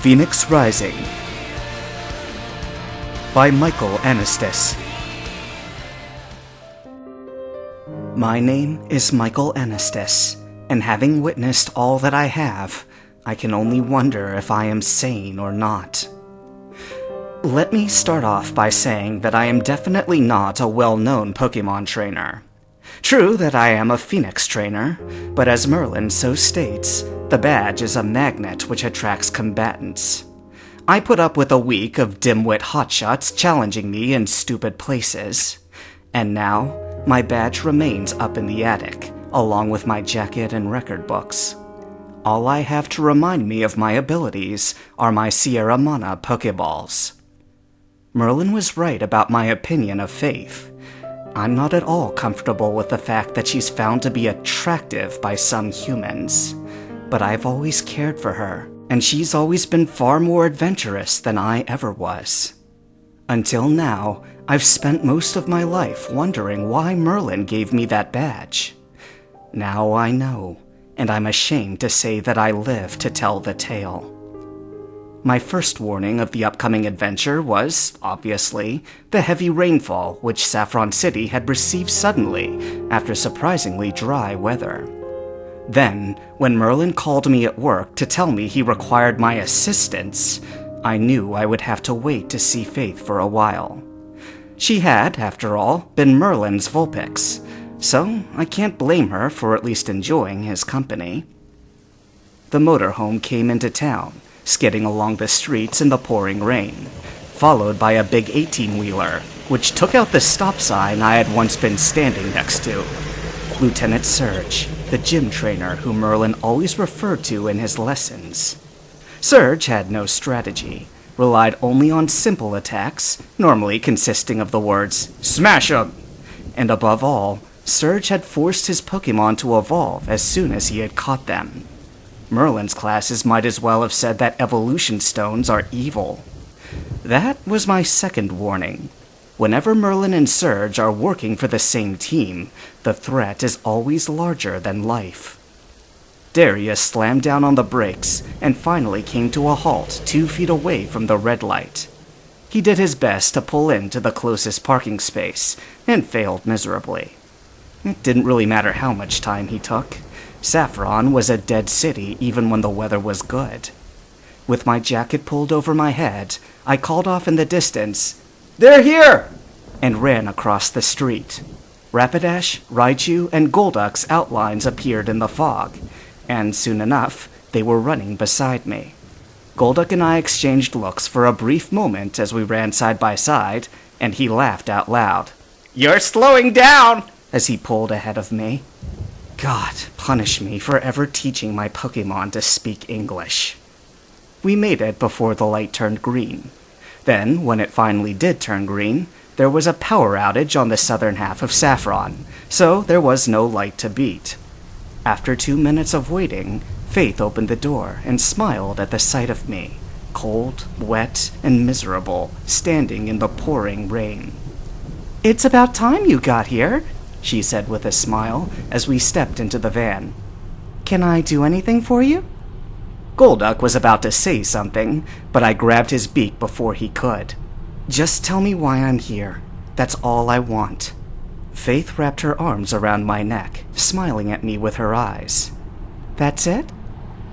Phoenix Rising by Michael Anastas. My name is Michael Anastas, and having witnessed all that I have, I can only wonder if I am sane or not. Let me start off by saying that I am definitely not a well-known Pokemon trainer. True that I am a Phoenix trainer, but as Merlin so states, the badge is a magnet which attracts combatants. I put up with a week of dimwit hotshots challenging me in stupid places, and now my badge remains up in the attic, along with my jacket and record books. All I have to remind me of my abilities are my Sierra Mana Pokeballs. Merlin was right about my opinion of Faith. I'm not at all comfortable with the fact that she's found to be attractive by some humans, but I've always cared for her, and she's always been far more adventurous than I ever was. Until now, I've spent most of my life wondering why Merlin gave me that badge. Now I know, and I'm ashamed to say that I live to tell the tale. My first warning of the upcoming adventure was, obviously, the heavy rainfall which Saffron City had received suddenly after surprisingly dry weather. Then, when Merlin called me at work to tell me he required my assistance, I knew I would have to wait to see Faith for a while. She had, after all, been Merlin's Vulpix, so I can't blame her for at least enjoying his company. The motorhome came into town, skidding along the streets in the pouring rain, followed by a big 18-wheeler, which took out the stop sign I had once been standing next to. Lieutenant Surge, the gym trainer who Merlin always referred to in his lessons. Surge had no strategy, relied only on simple attacks, normally consisting of the words, "Smash 'em!" And above all, Surge had forced his Pokemon to evolve as soon as he had caught them. Merlin's classes might as well have said that evolution stones are evil. That was my second warning. Whenever Merlin and Surge are working for the same team, the threat is always larger than life. Darius slammed down on the brakes and finally came to a halt 2 feet away from the red light. He did his best to pull into the closest parking space and failed miserably. It didn't really matter how much time he took. Saffron was a dead city even when the weather was good. With my jacket pulled over my head, I called off in the distance, "They're here!" and ran across the street. Rapidash, Raichu, and Golduck's outlines appeared in the fog, and soon enough, they were running beside me. Golduck and I exchanged looks for a brief moment as we ran side by side, and he laughed out loud. "You're slowing down!" as he pulled ahead of me. God, punish me for ever teaching my Pokemon to speak English. We made it before the light turned green. Then, when it finally did turn green, there was a power outage on the southern half of Saffron, so there was no light to beat. After 2 minutes of waiting, Faith opened the door and smiled at the sight of me, cold, wet, and miserable, standing in the pouring rain. "It's about time you got here," she said with a smile as we stepped into the van. "Can I do anything for you?" Golduck was about to say something, but I grabbed his beak before he could. "Just tell me why I'm here. That's all I want." Faith wrapped her arms around my neck, smiling at me with her eyes. "That's it?"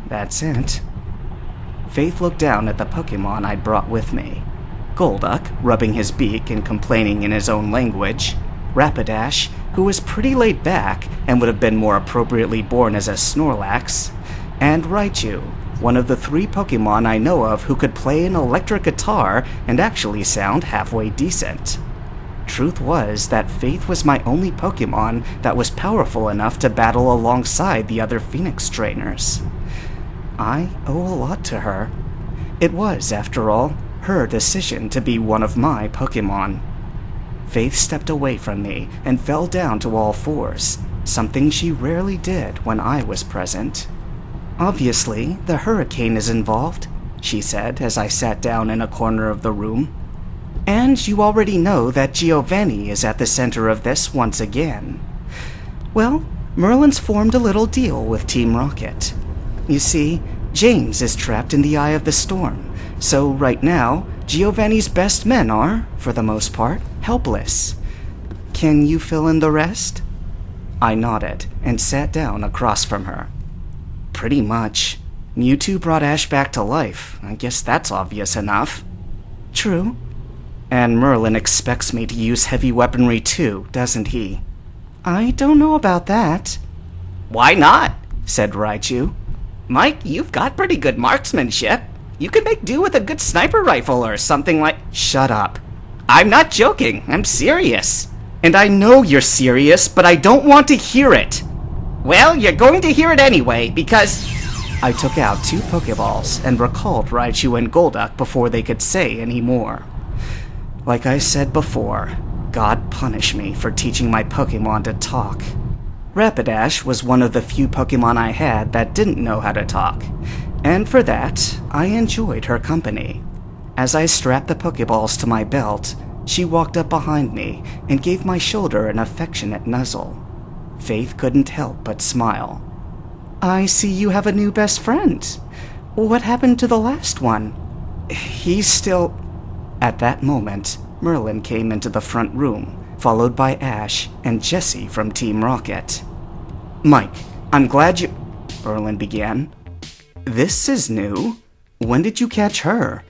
"That's it." Faith looked down at the Pokemon I'd brought with me. Golduck, rubbing his beak and complaining in his own language. Rapidash, who was pretty laid back and would have been more appropriately born as a Snorlax. And Raichu, one of the 3 Pokemon I know of who could play an electric guitar and actually sound halfway decent. Truth was that Faith was my only Pokemon that was powerful enough to battle alongside the other Phoenix trainers. I owe a lot to her. It was, after all, her decision to be one of my Pokemon. Faith stepped away from me and fell down to all fours, something she rarely did when I was present. "Obviously, the hurricane is involved," she said as I sat down in a corner of the room. "And you already know that Giovanni is at the center of this once again. Well, Merlin's formed a little deal with Team Rocket. You see, James is trapped in the eye of the storm, so right now, Giovanni's best men are, for the most part, helpless. Can you fill in the rest? I nodded and sat down across from her. Pretty much. You two brought Ash back to life. I guess that's obvious enough. True. And Merlin expects me to use heavy weaponry too, doesn't he? I don't know about that. Why not? Said Raichu. Mike, you've got pretty good marksmanship. You could make do with a good sniper rifle or something like... Shut up. I'm not joking. I'm serious. And I know you're serious, but I don't want to hear it. Well, you're going to hear it anyway, because... I took out 2 Pokeballs and recalled Raichu and Golduck before they could say any more. Like I said before, God punish me for teaching my Pokemon to talk. Rapidash was one of the few Pokemon I had that didn't know how to talk, and for that, I enjoyed her company. As I strapped the Pokeballs to my belt, she walked up behind me and gave my shoulder an affectionate nuzzle. Faith couldn't help but smile. I see you have a new best friend. What happened to the last one? He's still... At that moment, Merlin came into the front room, followed by Ash and Jessie from Team Rocket. Mike, I'm glad you... Merlin began. This is new. When did you catch her?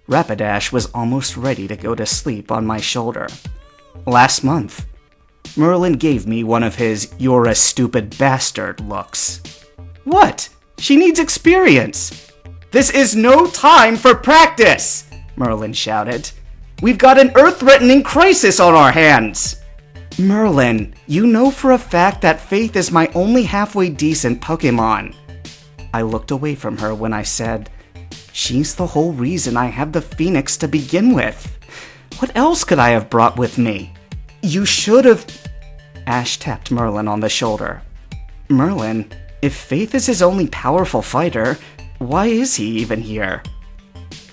Rapidash was almost ready to go to sleep on my shoulder. Last month. Merlin gave me one of his "you're a stupid bastard" looks. What? She needs experience. This is no time for practice, Merlin shouted. We've got an earth-threatening crisis on our hands. Merlin, you know for a fact that Faith is my only halfway decent Pokemon. I looked away from her when I said, she's the whole reason I have the Phoenix to begin with. What else could I have brought with me? You should have... Ash tapped Merlin on the shoulder. Merlin, if Faith is his only powerful fighter, why is he even here?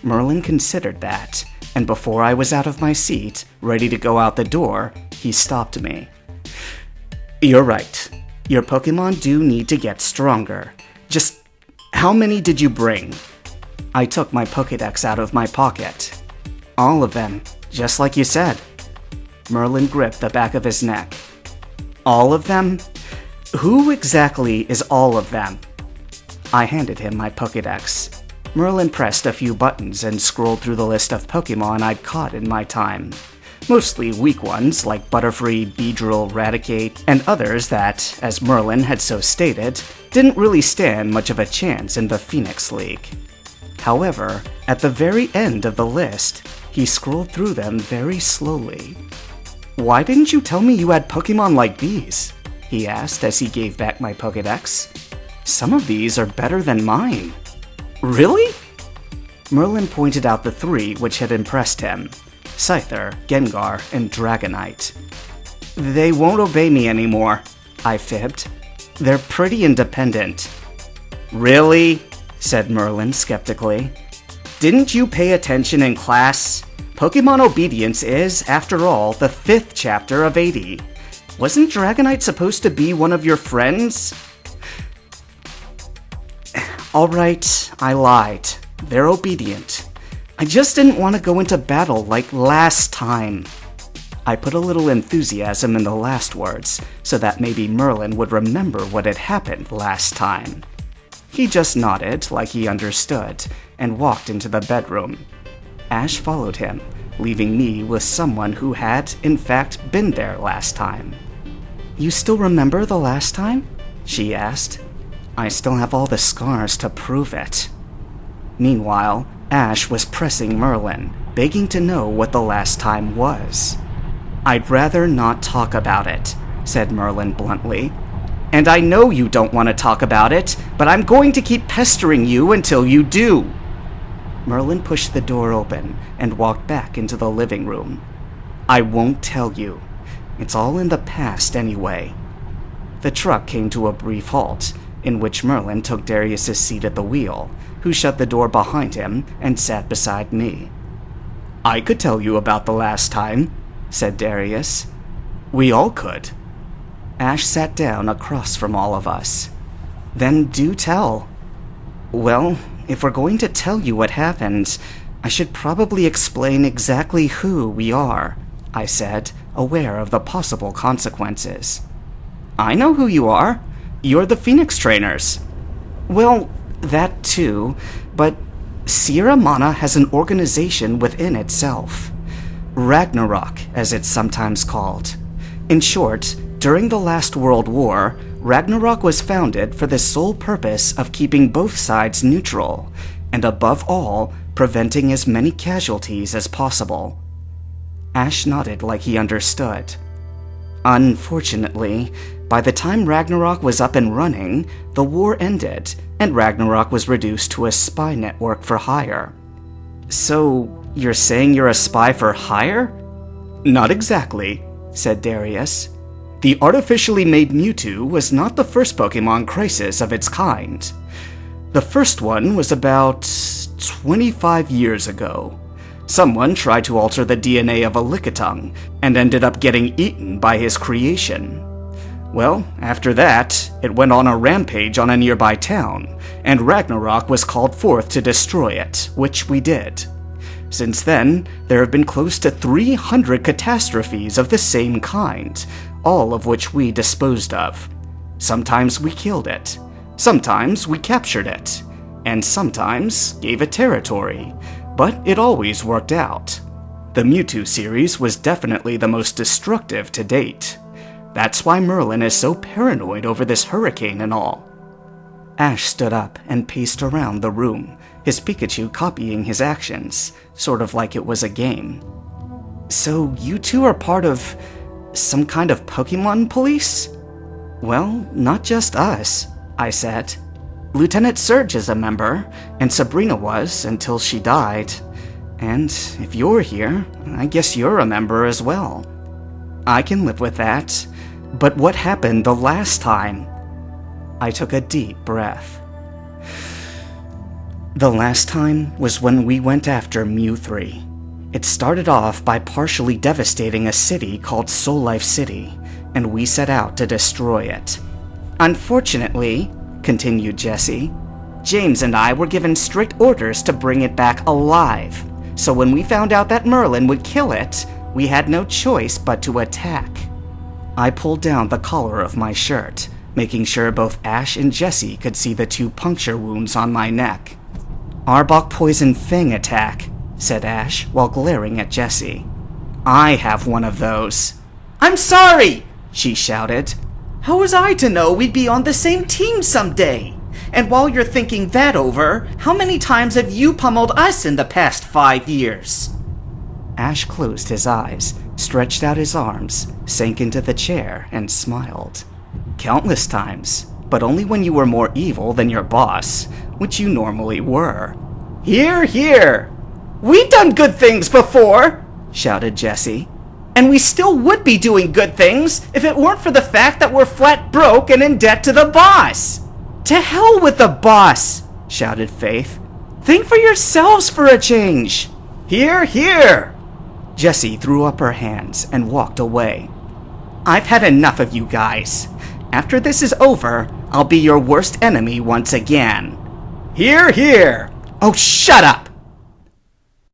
Merlin considered that, and before I was out of my seat, ready to go out the door, he stopped me. You're right. Your Pokemon do need to get stronger. Just how many did you bring? I took my Pokédex out of my pocket. All of them, just like you said. Merlin gripped the back of his neck. All of them? Who exactly is all of them? I handed him my Pokédex. Merlin pressed a few buttons and scrolled through the list of Pokemon I'd caught in my time. Mostly weak ones like Butterfree, Beedrill, Raticate, and others that, as Merlin had so stated, didn't really stand much of a chance in the Phoenix League. However, at the very end of the list, he scrolled through them very slowly. Why didn't you tell me you had Pokemon like these? He asked as he gave back my Pokédex. Some of these are better than mine. Really? Merlin pointed out the 3 which had impressed him. Scyther, Gengar, and Dragonite. They won't obey me anymore, I fibbed. They're pretty independent. Really? Said Merlin skeptically. Didn't you pay attention in class? Pokemon obedience is, after all, the 5th chapter of 80. Wasn't Dragonite supposed to be one of your friends? Alright, I lied. They're obedient. I just didn't want to go into battle like last time. I put a little enthusiasm in the last words, so that maybe Merlin would remember what had happened last time. He just nodded like he understood, and walked into the bedroom. Ash followed him, leaving me with someone who had, in fact, been there last time. You still remember the last time? She asked. I still have all the scars to prove it. Meanwhile, Ash was pressing Merlin, begging to know what the last time was. I'd rather not talk about it, said Merlin bluntly. And I know you don't want to talk about it, but I'm going to keep pestering you until you do. Merlin pushed the door open and walked back into the living room. I won't tell you. It's all in the past anyway. The truck came to a brief halt, in which Merlin took Darius's seat at the wheel, who shut the door behind him and sat beside me. I could tell you about the last time, said Darius. We all could. Ash sat down across from all of us. Then do tell. Well, if we're going to tell you what happened, I should probably explain exactly who we are, I said, aware of the possible consequences. I know who you are. You're the Phoenix Trainers. Well, that too, but Sierra Mana has an organization within itself. Ragnarok, as it's sometimes called. In short, during the last World War, Ragnarok was founded for the sole purpose of keeping both sides neutral, and above all, preventing as many casualties as possible. Ash nodded like he understood. Unfortunately, by the time Ragnarok was up and running, the war ended, and Ragnarok was reduced to a spy network for hire. So, you're saying you're a spy for hire? Not exactly, said Darius. The artificially made Mewtwo was not the first Pokemon crisis of its kind. The first one was about 25 years ago. Someone tried to alter the DNA of a Lickitung and ended up getting eaten by his creation. Well, after that, it went on a rampage on a nearby town, and Ragnarok was called forth to destroy it, which we did. Since then, there have been close to 300 catastrophes of the same kind, all of which we disposed of. Sometimes we killed it, sometimes we captured it, and sometimes gave it territory, but it always worked out. The Mewtwo series was definitely the most destructive to date. That's why Merlin is so paranoid over this hurricane and all. Ash stood up and paced around the room, his Pikachu copying his actions, sort of like it was a game. So you two are part of some kind of Pokemon police? Well, not just us, I said. Lieutenant Surge is a member, and Sabrina was until she died. And if you're here, I guess you're a member as well. I can live with that. But what happened the last time? I took a deep breath. The last time was when we went after Mew 3. It started off by partially devastating a city called Soul Life City, and we set out to destroy it. Unfortunately, continued Jessie, James and I were given strict orders to bring it back alive, so when we found out that Merlin would kill it, we had no choice but to attack. I pulled down the collar of my shirt, making sure both Ash and Jessie could see the 2 puncture wounds on my neck. Arbok Poison Fang attack, said Ash while glaring at Jessie. I have one of those. I'm sorry, she shouted. How was I to know we'd be on the same team someday? And while you're thinking that over, how many times have you pummeled us in the past 5 years? Ash closed his eyes, stretched out his arms, sank into the chair, and smiled. Countless times, but only when you were more evil than your boss, which you normally were. Hear, hear! We've done good things before, shouted Jessie. And we still would be doing good things if it weren't for the fact that we're flat broke and in debt to the boss. To hell with the boss, shouted Faith. Think for yourselves for a change. Hear, hear! Jessie threw up her hands and walked away. I've had enough of you guys. After this is over, I'll be your worst enemy once again. Hear, hear! Oh, shut up!